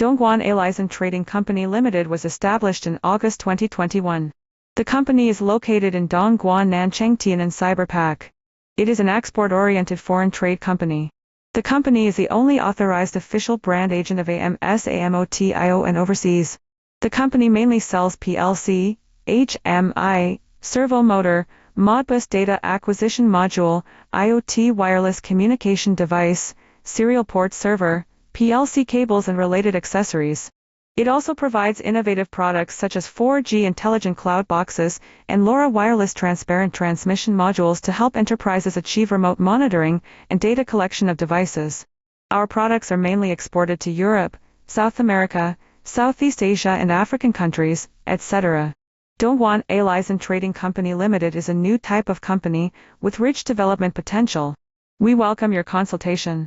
Dongguan Airlines Trading Company Limited was established in August 2021. The company is located in Dongguan, Nanchang, Tianan Cyber Park. It is an export-oriented foreign trade company. The company is the only authorized official brand agent of Amsamotin overseas. The company mainly sells PLC, HMI, servo motor, Modbus data acquisition module, IoT wireless communication device, serial port server, PLC cables and related accessories. It also provides innovative products such as 4G intelligent cloud boxes and LoRa wireless transparent transmission modules to help enterprises achieve remote monitoring and data collection of devices. Our products are mainly exported to Europe, South America, Southeast Asia and African countries, etc. Dongguan Airlines Trading Company Limited is a new type of company with rich development potential. We welcome your consultation.